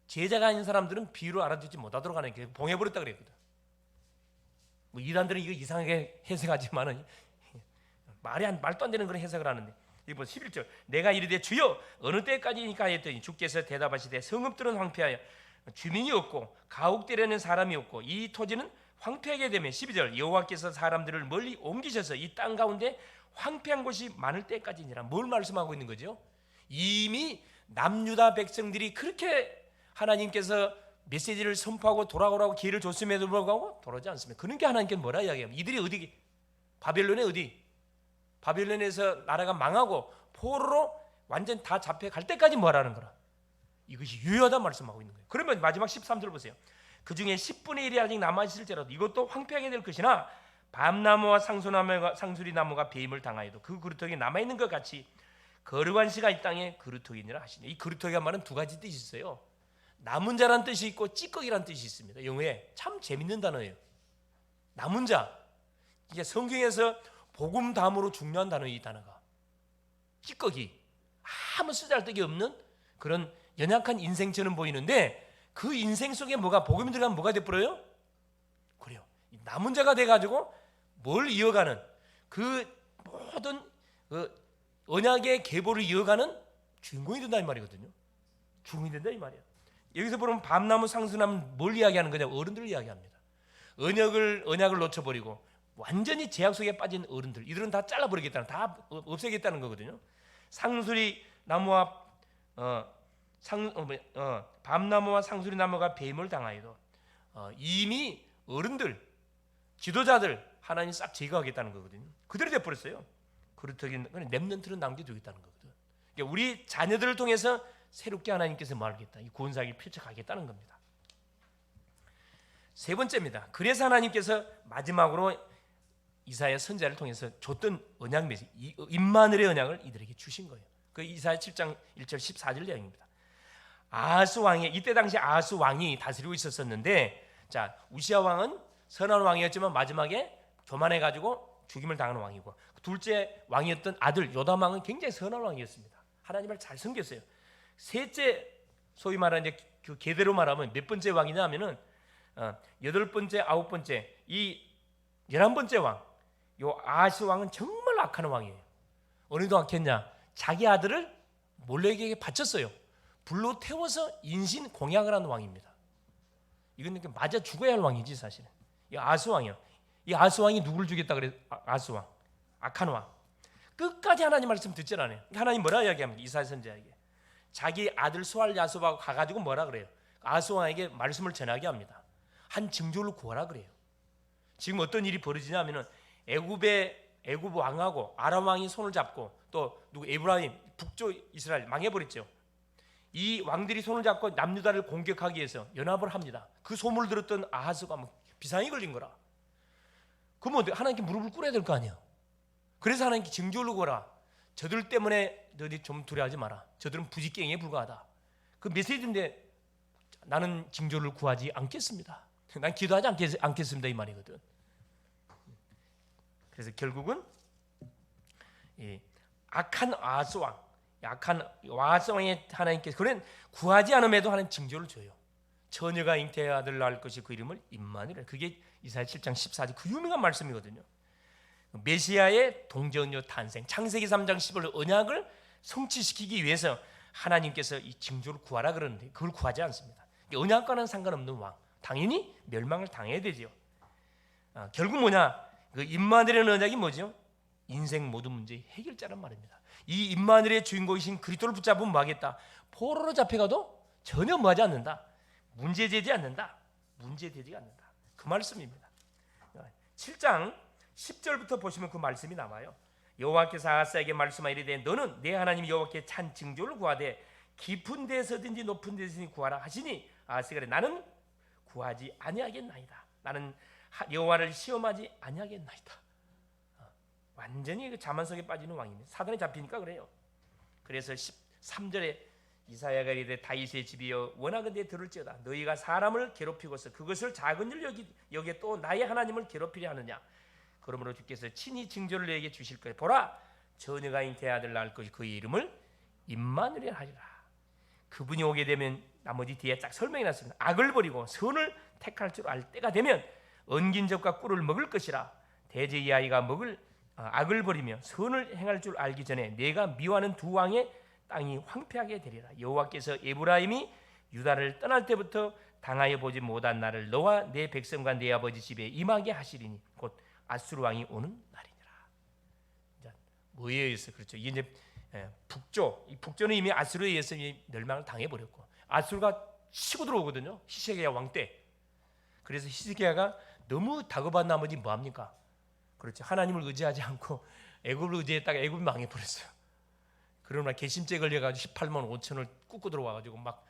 제자가 아닌 사람들은 비유를 알아듣지 못하도록 하는 게 봉해버렸다 그랬거든. 뭐 이단들은 이거 이상하게 해석하지만은 말도 안 되는 그런 해석을 하는데, 이거 11절, 내가 이르되 주여 어느 때까지니까 하였더니 주께서 대답하시되 성읍들은 황폐하여 주민이 없고 가옥되려는 사람이 없고 이 토지는 황폐하게 되면 12절, 여호와께서 사람들을 멀리 옮기셔서 이 땅 가운데 황폐한 곳이 많을 때까지니라. 뭘 말씀하고 있는 거죠? 이미 남유다 백성들이 그렇게 하나님께서 메시지를 선포하고 돌아오라고 기회를 줬음에도 불구하고 돌아오지 않습니다. 그러니까 하나님께서 뭐라 이야기합니까? 이들이 어디? 바벨론에 어디? 바벨론에서 나라가 망하고 포로로 완전 다 잡혀갈 때까지 뭐라는 거라. 이것이 유효하다 말씀하고 있는 거예요. 그러면 마지막 13절 보세요. 그 중에 10분의 1이 아직 남아있을지라도 이것도 황폐하게 될 것이나 밤나무와 상수리나무가 배임을 당하여도 그 그루터기 남아있는 것 같이 거룩한 씨가 이 땅에 그루터기니라 하시네. 이 그루터기란 말은 두 가지 뜻이 있어요. 남은 자란 뜻이 있고 찌꺼기란 뜻이 있습니다. 영어에 참 재밌는 단어예요. 남은 자, 이게 성경에서 복음담으로 중요한 단어예요. 이 단어가 찌꺼기, 아무 쓰잘데기 없는 그런 연약한 인생처럼 보이는데 그 인생 속에 뭐가 복음이 들어가면 뭐가 돼버려요? 그래요. 남은 자가 돼가지고 뭘 이어가는 그 모든 언약의 계보를 이어가는 주인공이 된다 이 말이거든요. 주인공이 된다 이 말이야. 여기서 보면 밤나무 상수나무 뭘 이야기하는 거냐? 어른들을 이야기합니다. 언약을 놓쳐버리고 완전히 제약 속에 빠진 어른들, 이들은 다 잘라버리겠다는, 다 없애겠다는 거거든요. 상수리 나무와 밤나무와 상수리 나무가 배임을 당하여도 이미 어른들, 지도자들 하나님 싹 제거하겠다는 거거든요. 그대로 돼버렸어요. 그렇다기는 렘넌트를 남겨두겠다는 거거든. 그러니까 우리 자녀들을 통해서 새롭게 하나님께서 말하겠다, 이 구원사역을 펼쳐가겠다는 겁니다. 세 번째입니다. 그래서 하나님께서 마지막으로 이사야 선지자를 통해서 줬던 언약 메시지, 임마누엘의 언약을 이들에게 주신 거예요. 그 이사야 7장 1절 14절 내용입니다. 아하스 왕이, 이때 당시 아하스 왕이 다스리고 있었는데, 자, 우시야 왕은 선한 왕이었지만 마지막에 교만해 가지고 죽임을 당하는 왕이고, 둘째 왕이었던 아들 요담 왕은 굉장히 선한 왕이었습니다. 하나님을 잘 섬겼어요. 셋째, 소위 말하는 이제 그 계대로 말하면 몇 번째 왕이냐면은 8번째, 9번째, 이 11번째 왕, 요 아하스 왕은 정말 악한 왕이에요. 어느 정도 악했냐? 자기 아들을 몰래에게 바쳤어요. 불로 태워서 인신 공양을 하는 왕입니다. 이건 맞아 죽어야 할 왕이지 사실은. 이 아하스 왕이요. 이 아하스 왕이 누구를 죽였다 그래? 아하스 왕, 악한 왕. 끝까지 하나님 말씀 듣지 않아요. 하나님 뭐라 이야기합니까? 이사야 선지자에게 자기 아들 수알 야곱하고 가가지고 뭐라 그래요? 아하스 왕에게 말씀을 전하게 합니다. 한 징조를 구하라 그래요. 지금 어떤 일이 벌어지냐면은 애굽 왕하고 아람 왕이 손을 잡고 또 누구 에브라임 북쪽 이스라엘 망해버렸죠. 이 왕들이 손을 잡고 남유다를 공격하기 위해서 연합을 합니다. 그 소문을 들었던 아하스가 뭐 비상이 걸린 거라. 그러면 하나님께 무릎을 꿇어야 될 거 아니야. 그래서 하나님께 징조를 구하라. 저들 때문에 너희 좀 두려워하지 마라. 저들은 부지깽이에 불과하다. 그 메시지인데 나는 징조를 구하지 않겠습니다. 난 기도하지 않겠습니다 이 말이거든. 그래서 결국은 이 악한 아하스 왕, 약한 아하스 왕의 하나님께서 그런 구하지 않음에도 하나님 징조를 줘요. 처녀가 잉태의 아들을 낳을 것이 그 이름을 임마누엘. 그게 이사야 7장 14절 그 유명한 말씀이거든요. 메시아의 동정녀 탄생, 창세기 3장 15절 언약을 성취시키기 위해서 하나님께서 이 징조를 구하라 그러는데 그걸 구하지 않습니다. 언약과는 상관없는 왕, 당연히 멸망을 당해야 되죠. 결국 뭐냐? 그 임마누엘의 언약이 뭐죠? 인생 모든 문제의 해결자란 말입니다. 이 임마누엘의 주인공이신 그리스도를 붙잡으면 뭐하겠다? 포로로 잡혀가도 전혀 뭐하지 않는다. 문제되지 않는다. 문제되지 않는다. 그 말씀입니다. 7장 10절부터 보시면 그 말씀이 나와요. 여호와께서 아하스에게 말씀하이르되 너는 내 하나님 여호와께 찬 징조를 구하되 깊은 데서든지 높은 데서든지 구하라 하시니 아하스가 이르되 나는 구하지 아니하겠나이다. 나는 여호와를 시험하지 아니하겠나이다. 완전히 그 자만성에 빠지는 왕입니다. 사단에 잡히니까 그래요. 그래서 13절에 이사야가 이르되 다윗의 집이여 원하건대 들을지어다. 너희가 사람을 괴롭히고서 그것을 작은 일 여기에 또 나의 하나님을 괴롭히려 하느냐. 그러므로 주께서 친히 징조를 너에게 주실 거예요. 보라, 처녀가 잉태 아들 낳을 것이 그의 이름을 임마누엘 하리라. 그분이 오게 되면 나머지 뒤에 딱 설명이 났습니다. 악을 버리고 선을 택할 줄 알 때가 되면 엉긴 젖과 꿀을 먹을 것이라. 대제 이 아이가 악을 버리며 선을 행할 줄 알기 전에 내가 미워하는 두 왕의 땅이 황폐하게 되리라. 여호와께서 에브라임이 유다를 떠날 때부터 당하여 보지 못한 날을 너와 내 백성과 내 아버지 집에 임하게 하시리니 곧 아수르 왕이 오는 날이니라. 뭐에 의해서 그렇죠? 이게 이제 북조, 이 북조는 이미 아수르에 의해서 멸망을 당해 버렸고 아수르가 치고 들어오거든요. 히스기야 왕 때. 그래서 히스기야가 너무 다급한 나머지 뭐 합니까? 그렇죠. 하나님을 의지하지 않고 애굽을 의지했다가 애굽이 망해 버렸어요. 그러나 개심죄 걸려가지고 18만 5천을 꾹고 들어와가지고 막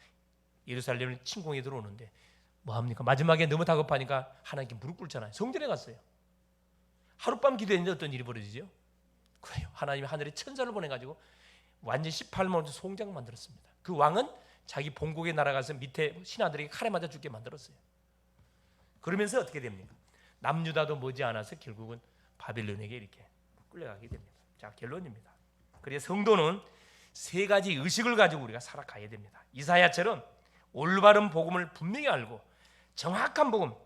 예루살렘을 침공해 들어오는데 뭐 합니까? 마지막에 너무 다급하니까 하나님께 무릎 꿇잖아요. 성전에 갔어요. 하룻밤 기도했는데 어떤 일이 벌어지죠? 그래요. 하나님이 하늘에 천사를 보내가지고 완전 18만 5천 송장 만들었습니다. 그 왕은 자기 본국에 날아가서 밑에 신하들에게 칼에 맞아 죽게 만들었어요. 그러면서 어떻게 됩니까? 남유다도 머지않아서 결국은 바빌론에게 이렇게 끌려가게 됩니다. 자, 결론입니다. 그래서 성도는 세 가지 의식을 가지고 우리가 살아가야 됩니다. 이사야처럼 올바른 복음을 분명히 알고 정확한 복음을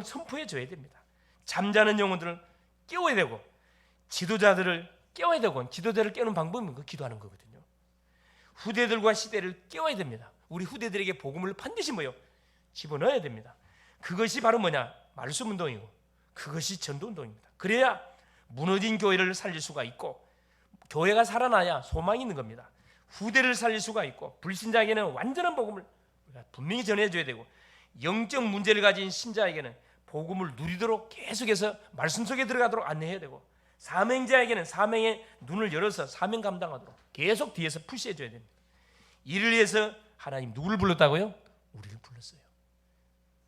선포해 줘야 됩니다. 잠자는 영혼들을 깨워야 되고 지도자들을 깨워야 되고 지도자를 깨우는 방법은 기도하는 거거든요. 후대들과 시대를 깨워야 됩니다. 우리 후대들에게 복음을 반드시 집어넣어야 됩니다. 그것이 바로 말씀 운동이고 그것이 전도 운동입니다. 그래야 무너진 교회를 살릴 수가 있고 교회가 살아나야 소망이 있는 겁니다. 후대를 살릴 수가 있고 불신자에게는 완전한 복음을 우리가 분명히 전해줘야 되고 영적 문제를 가진 신자에게는 복음을 누리도록 계속해서 말씀 속에 들어가도록 안내해야 되고 사명자에게는 사명의 눈을 열어서 사명 감당하도록 계속 뒤에서 푸시해줘야 됩니다. 이를 위해서 하나님 누구를 불렀다고요? 우리를 불렀어요.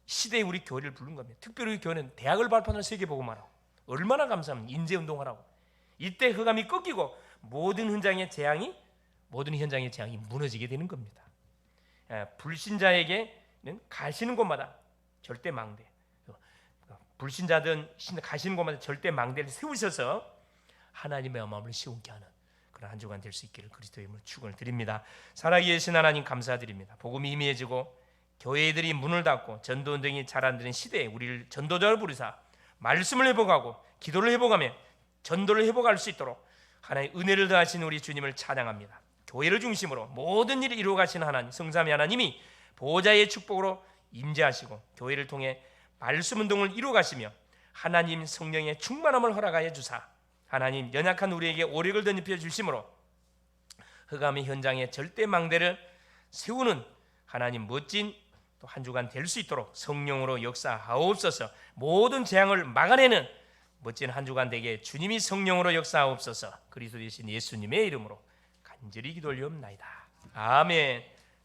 시대에 우리 교회를 부른 겁니다. 특별히 우리 교회는 대학을 발판으로 세계복음하라고 얼마나 감사합니다. 인재운동하라고. 이때 흑암이 꺾이고 모든 현장의 재앙이 무너지게 되는 겁니다. 불신자에게는 가시는 곳마다 절대 망대, 불신자든 가시는 곳마다 절대 망대를 세우셔서 하나님의 마음을 시원케 하는 그런 한 주간 될 수 있기를 그리스도의 이름으로 축원을 드립니다. 살아계신 하나님 감사드립니다. 복음이 희미해지고 교회들이 문을 닫고 전도운동이 잘 안 되는 시대에 우리를 전도자를 부르사 말씀을 회복하고 기도를 회복하며 전도를 회복할 수 있도록 하나님의 은혜를 더하신 우리 주님을 찬양합니다. 교회를 중심으로 모든 일을 이루어 가시는 하나님, 성삼위 하나님이 보호자의 축복으로 임재하시고 교회를 통해 말씀 운동을 이루어 가시며 하나님 성령의 충만함을 허락하여 주사 하나님 연약한 우리에게 오력을 덧입혀 주심으로 흑암의 현장에 절대 망대를 세우는 하나님 멋진 또 한 주간 될 수 있도록 성령으로 역사하옵소서. 모든 재앙을 막아내는 멋진 한 주간 되게 주님이 성령으로 역사하옵소서. 그리스도 되신 예수님의 이름으로 간절히 기도 올리옵나이다. 아멘.